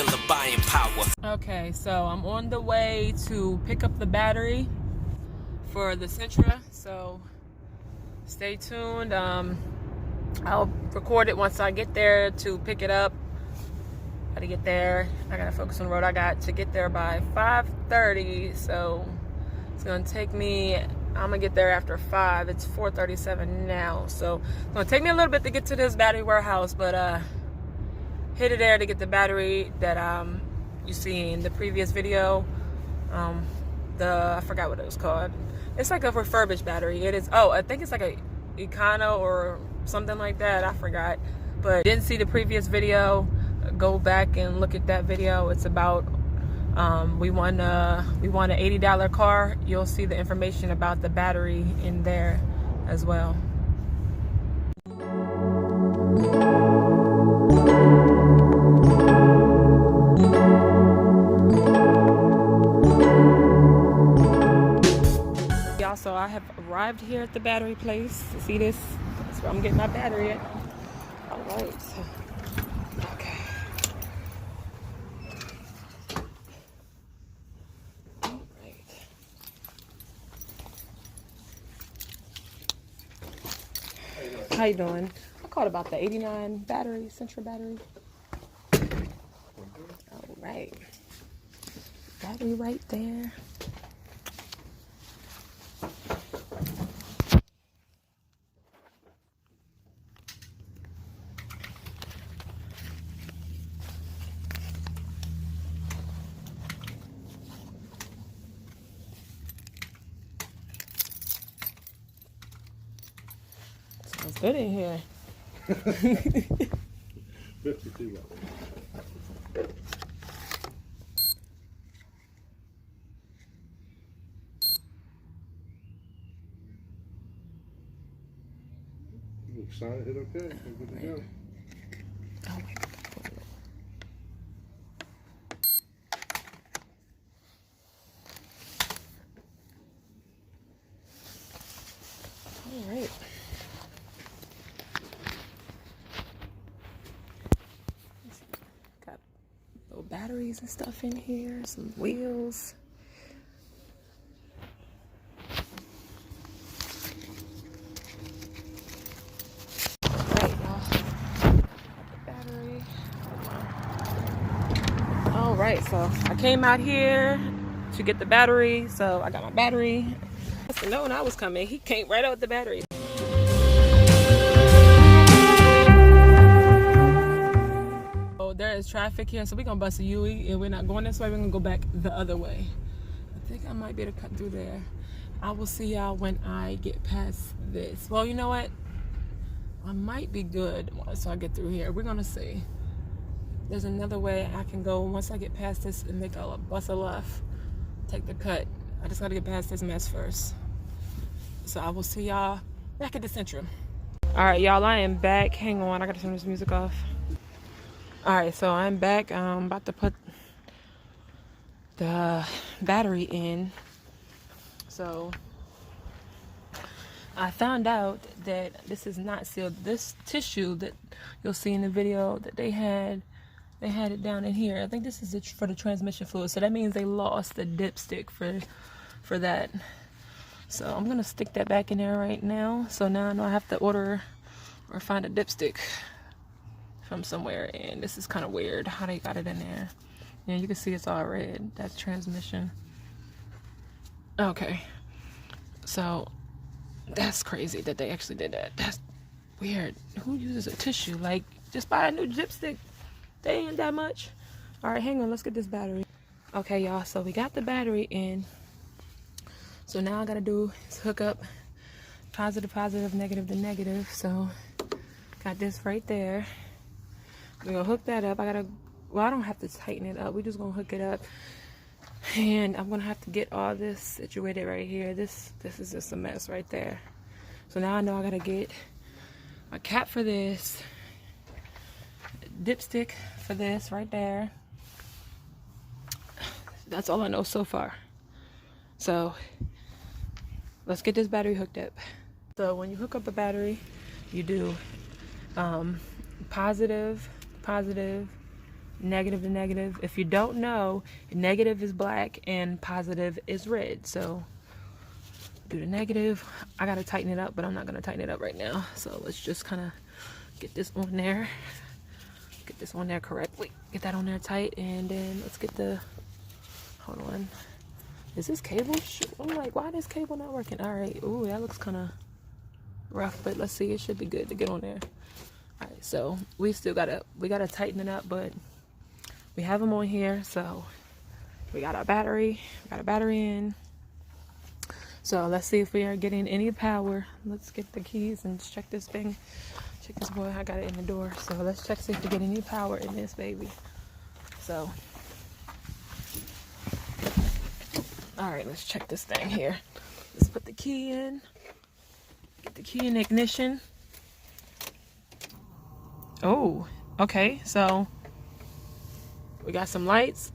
miller buying power. Okay, so I'm on the way to pick up the battery for the Sentra, so stay tuned. I'll record it once I get there to pick it up. Gotta get there. I gotta focus on the road. I got to get there by 5:30, so it's gonna take me, I'm gonna get there after 5. It's 4:37 now, so it's gonna take me a little bit to get to this battery warehouse, but headed there to get the battery that you see in the previous video. I forgot what it was called. It's like a refurbished battery. It is, oh, I think it's like a Econo or something like that. I forgot, but didn't see the previous video. Go back and look at that video. It's about we won an $80 car. You'll see the information about the battery in there as well. Y'all, so I have arrived here at the battery place. See this? That's where I'm getting my battery at. All right. Okay. All right. How you doing? I called about the 89 battery, Sentra battery. All right. Battery right there. Sounds good in here. 52. Sign it, hit okay. We're good to go. Oh my God. All right. Got little batteries and stuff in here, some wheels. Right, y'all. Battery. All right, so I came out here to get the battery. So I got my battery. I must have known I was coming. He came right out with the battery. Oh, there is traffic here, so we're gonna bust a UE, and we're not going this way. We're gonna go back the other way. I think I might be able to cut through there. I will see y'all when I get past this. Well, you know what? I might be good once I get through here. We're gonna see. There's another way I can go once I get past this and make a bust a left, take the cut. I just gotta get past this mess first. So I will see y'all back at the Sentra. All right, y'all, I am back. Hang on, I gotta turn this music off. All right, so I'm back. I'm about to put the battery in. So I found out that this is not sealed. This tissue that you'll see in the video that they had it down in here. I think this is for the transmission fluid. So that means they lost the dipstick for that. So I'm gonna stick that back in there right now. So now I know I have to order or find a dipstick from somewhere, and this is kind of weird how they got it in there. Yeah, you can see it's all red. That's transmission. Okay, so that's crazy that they actually did that. That's weird. Who uses a tissue? Like, just buy a new dipstick. They ain't that much. All right, hang on, let's get this battery. Okay, y'all, so we got the battery in. So now I gotta do is hook up positive, positive, negative to negative. So got this right there. We're gonna hook that up. Well, I don't have to tighten it up. We're just gonna hook it up. And I'm gonna have to get all this situated right here. This is just a mess right there. So now I know I gotta get a cap for this, dipstick for this right there. That's all I know so far. So let's get this battery hooked up. So when you hook up a battery, you do positive, positive, negative to negative. If you don't know, negative is black and positive is red. So do the negative. I gotta tighten it up, but I'm not gonna tighten it up right now. So let's just kind of get this on there. Get this on there correctly. Get that on there tight, and then let's get the, hold on. Is this cable? I'm like, why this cable not working? All right. Ooh, that looks kind of rough, but let's see. It should be good to get on there. All right. So we gotta tighten it up, but we have them on here. So we got our battery. We got a battery in. So let's see if we are getting any power. Let's get the keys and check this thing. Check this boy. I got it in the door. So let's check, see if we get any power in this baby. So, all right, let's check this thing here. Let's put the key in. Get the key in the ignition. Oh, okay. So we got some lights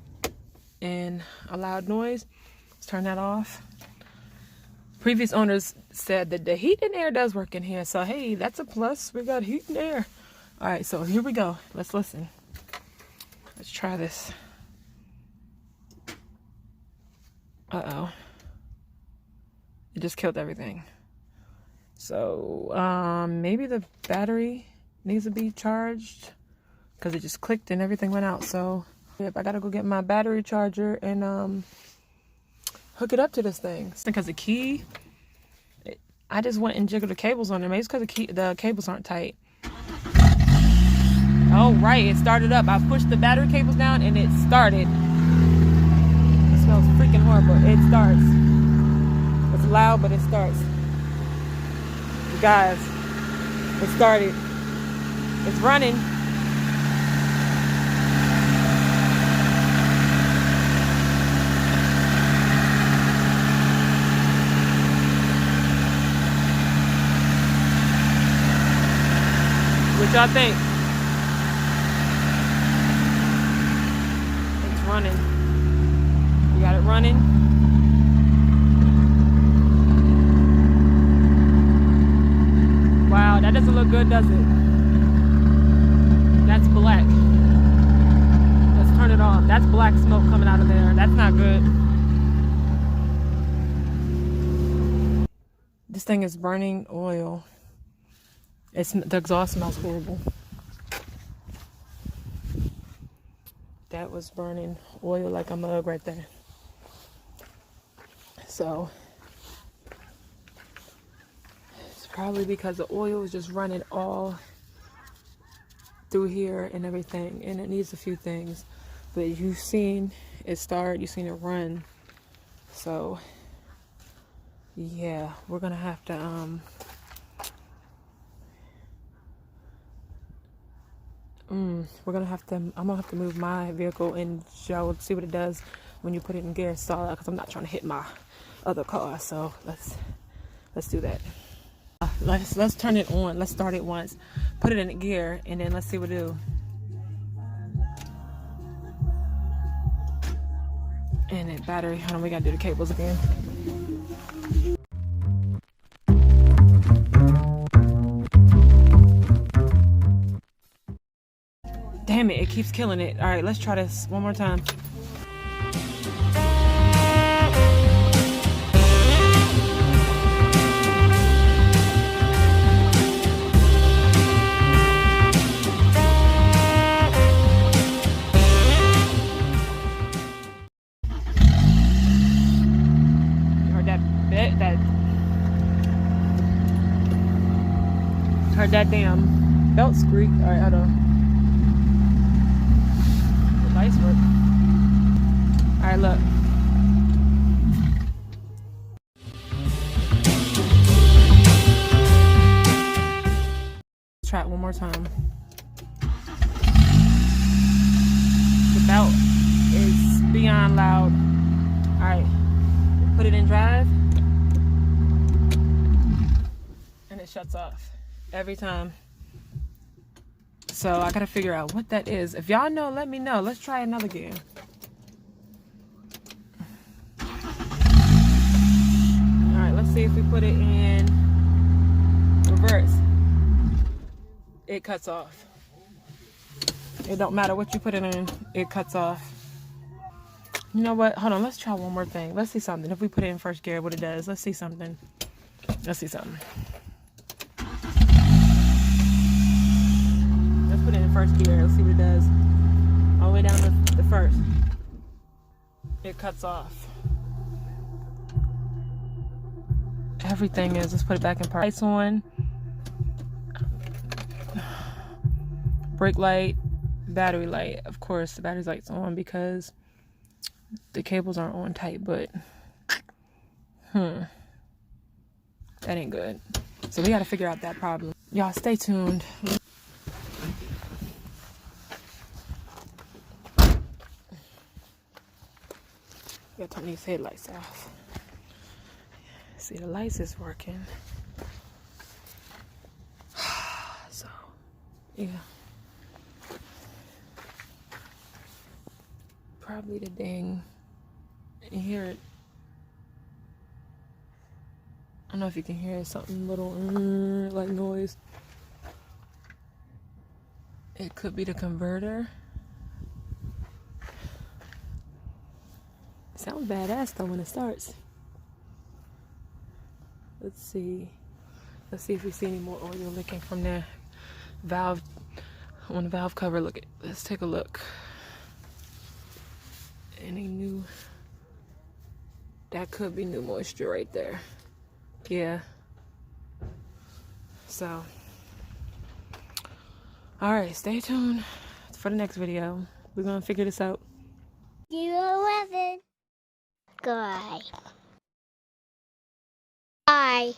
and a loud noise. Let's turn that off. Previous owners said that the heat and air does work in here. So, hey, that's a plus. We got heat and air. All right, so here we go. Let's listen. Let's try this. Uh-oh. It just killed everything. So, maybe the battery needs to be charged because it just clicked and everything went out. So, yep, I got to go get my battery charger and hook it up to this thing. Because the key, I just went and jiggled the cables on there. Maybe it's because the cables aren't tight. Oh, right, it started up. I pushed the battery cables down and it started. It smells freaking horrible. It starts. It's loud, but it starts. You guys, it started. It's running. What y'all think? It's running. We got it running. Wow, that doesn't look good, does it? That's black. Let's turn it off. That's black smoke coming out of there. That's not good. This thing is burning oil. The exhaust smells horrible. That was burning oil like a mug right there. So it's probably because the oil is just running all through here and everything, and it needs a few things. But you've seen it start, you've seen it run. So yeah, we're gonna have to I'm gonna have to move my vehicle and show, see what it does when you put it in gear, stall out, because I'm not trying to hit my other car. So let's do that. Let's turn it on. Let's start it once, put it in gear, and then let's see what it do. And then battery. Hold on, we gotta do the cables again. Damn it, it keeps killing it. All right, let's try this one more time. Heard that damn belt squeak. All right, hold on. The lights work. All right, look. Let's try it one more time. The belt is beyond loud. All right, put it in drive, and it shuts off every time. So I gotta figure out what that is. If y'all know, let me know. Let's try another gear. Alright, let's see if we put it in reverse. It cuts off. It don't matter what you put it in, it cuts off. You know what? Hold on, let's try one more thing. Let's see something. If we put it in first gear, what it does. Let's see something. Let's see something. Let's put it in first gear. Let's see what it does. All the way down to the first. It cuts off. Everything is. Let's put it back in park. Lights on. Brake light. Battery light. Of course, the battery light's on because the cables aren't on tight, but that ain't good. So we got to figure out that problem. Y'all stay tuned. Gotta turn these headlights off. See, the lights is working. So, yeah. Probably the dang. You hear it. I don't know if you can hear it, something little like noise. It could be the converter. It sounds badass though when it starts. Let's see. Let's see if we see any more oil leaking from the valve on the valve cover. Let's take a look. Any new? That could be new moisture right there. Yeah. So, all right, stay tuned for the next video. We're gonna figure this out. 11. Goodbye. Bye.